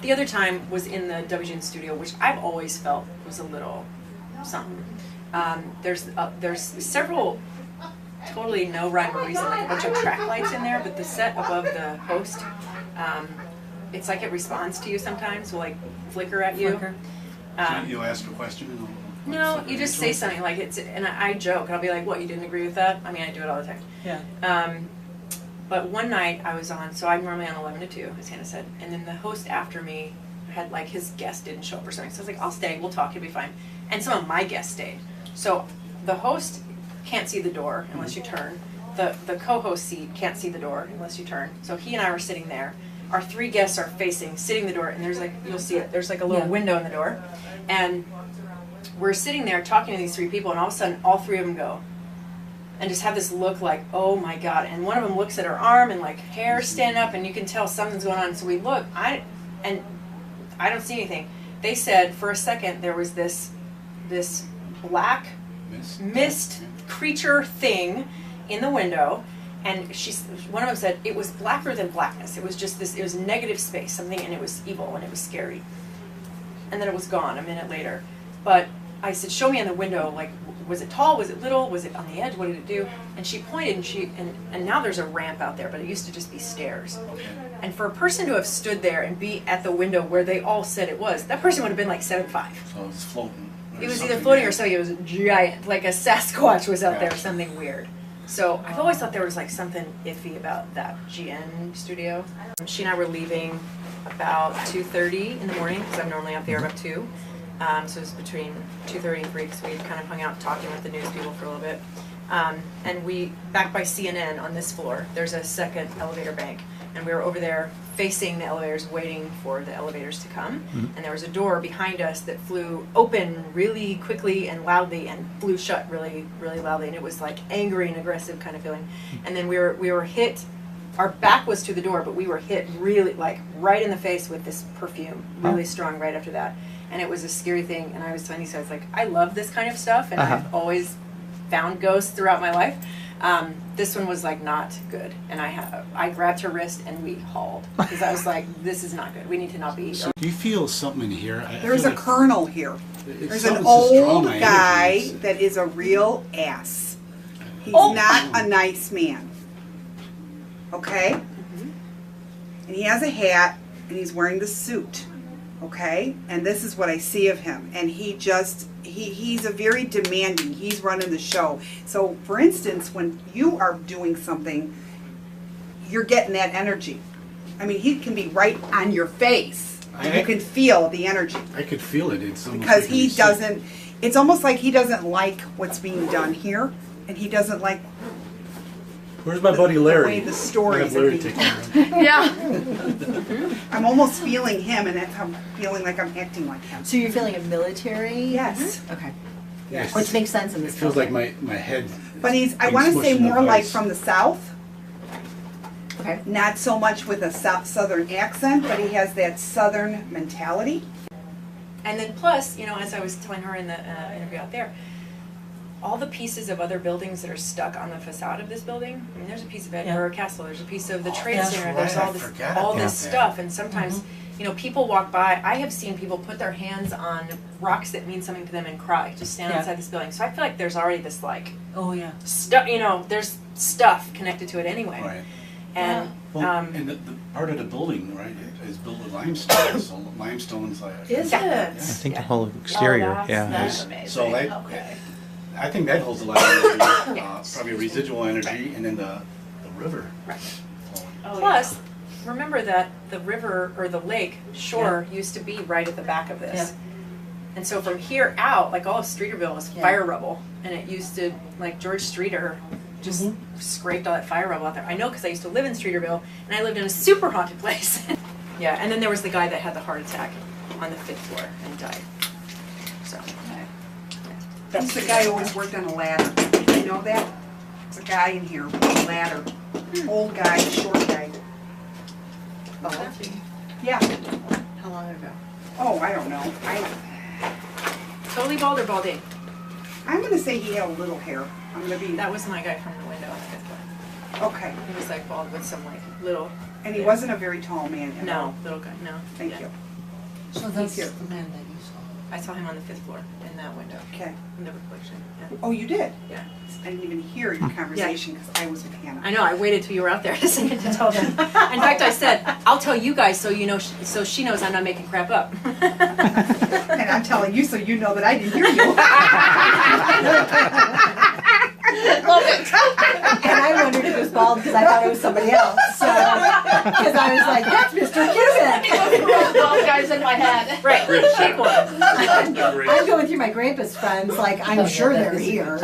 The other time was in the WGN studio, which I've always felt was a little something. There's several totally no rhyme or reason, like a bunch of track lights in there, but the set above the host, it's like it responds to you sometimes, will like flicker at you. So you'll ask a question? No, you just say something like it's, and I joke, I'll be like, what, you didn't agree with that? I mean, I do it all the time. Yeah. But one night I was on, so I'm normally on 11 to 2, as Hannah said, and then the host after me had, like, his guest didn't show up or something, so I was like, I'll stay, we'll talk, it'll be fine. And some of my guests stayed. So the host can't see the door unless you turn. The co-host seat can't see the door unless you turn. So he and I were sitting there. Our 3 guests are sitting the door, and there's like, you'll see it, there's like a little window in the door. And we're sitting there talking to these 3 people, and all of a sudden, all 3 of them go. And just have this look like, oh my God. And one of them looks at her arm and like hair stand up, and you can tell something's going on. So we look, and I don't see anything. They said for a second there was this black mist creature thing in the window, and one of them said it was blacker than blackness. It was just this, it was negative space, something, and it was evil and it was scary. And then it was gone a minute later. But I said, show me on the window, like, was it tall, was it little, was it on the edge, what did it do? And she pointed, and now there's a ramp out there, but it used to just be stairs. And for a person to have stood there and be at the window where they all said it was, that person would have been like 7'5". So it was floating. It was either floating or something, it was giant, like a Sasquatch was out there, something weird. So I've always thought there was like something iffy about that GN studio. She and I were leaving about 2:30 in the morning, because I'm normally out there about 2. So it was between 2:30 and 3, because we kind of hung out talking with the news people for a little bit. And we, back by CNN on this floor, there's a second elevator bank. And we were over there facing the elevators, waiting for the elevators to come. And there was a door behind us that flew open really quickly and loudly, and flew shut really, really loudly. And it was like angry and aggressive kind of feeling. And then we were hit. Our back was to the door, but we were hit really, like, right in the face with this perfume, really strong right after that. And it was a scary thing. And I was telling you, so I was like, I love this kind of stuff, and I've always found ghosts throughout my life. This one was like not good, and I grabbed her wrist and we hauled, because I was like, this is not good. We need to not be. So do you feel something in here? There's a colonel here. There's an old guy that is a real ass. He's not a nice man. Okay? And he has a hat, and he's wearing the suit. Okay? And this is what I see of him. And he's a very demanding. He's running the show. So, for instance, when you are doing something, you're getting that energy. I mean, he can be right on your face. And you can feel the energy. I could feel it. It's almost because like he doesn't, it's almost like he doesn't like what's being done here. And he doesn't like Where's my buddy Larry? the way the stories Larry are being take told. Yeah. I'm almost feeling him, and that's how I'm feeling like I'm acting like him. So you're feeling a military? Yes. Okay. Yes. Which makes sense in this It feels building. like my head. But I want to say more like from the South. Okay. Not so much with a Southern accent, but he has that Southern mentality. And then plus, you know, as I was telling her in the interview out there, all the pieces of other buildings that are stuck on the facade of this building. I mean, there's a piece of Edinburgh Castle, there's a piece of the Trade Center, there's all this stuff, and sometimes, you know, people walk by. I have seen people put their hands on rocks that mean something to them and cry, just stand outside this building. So I feel like there's already this like, stuff. You know, there's stuff connected to it anyway. Right. And and the part of the building, right, is built with limestone. So limestone's like. Is it? I think the whole exterior, That's amazing. So I think that holds a lot of energy, probably residual energy, and then the river. Right. Plus, remember that the river or the lake shore used to be right at the back of this. And so from here out, like all of Streeterville was fire rubble, and it used to, like George Streeter just scraped all that fire rubble out there. I know because I used to live in Streeterville, and I lived in a super haunted place. And then there was the guy that had the heart attack on the 5th floor and died. So. That's the guy who always worked on a ladder. You know that? It's a guy in here with a ladder. Old guy, short guy. Oh. Yeah. How long ago? Oh, I don't know. Totally bald or balding? I'm going to say he had a little hair. I'm going to be. That was my guy from the window on the 5th floor. Okay. He was like bald with some like little. And he wasn't a very tall man at all. No, little guy. No. Thank Yeah. you. So that's here. the man that you saw. I saw him on the 5th floor in that window Okay. in the reflection. Yeah. Oh, you did? Yeah. I didn't even hear your conversation because I was with Hannah. I know. I waited till you were out there to say it to tell them. In fact, I said, "I'll tell you guys so you know, so she knows I'm not making crap up." And I'm telling you so you know that I didn't hear you. Love it. And I wondered if it was bald because I thought it was somebody else. So, because I was like, that's Mr. Cuban. All the guys in my head. Right. Take one. I'm going through my grandpa's friends, like, I'm sure they're here.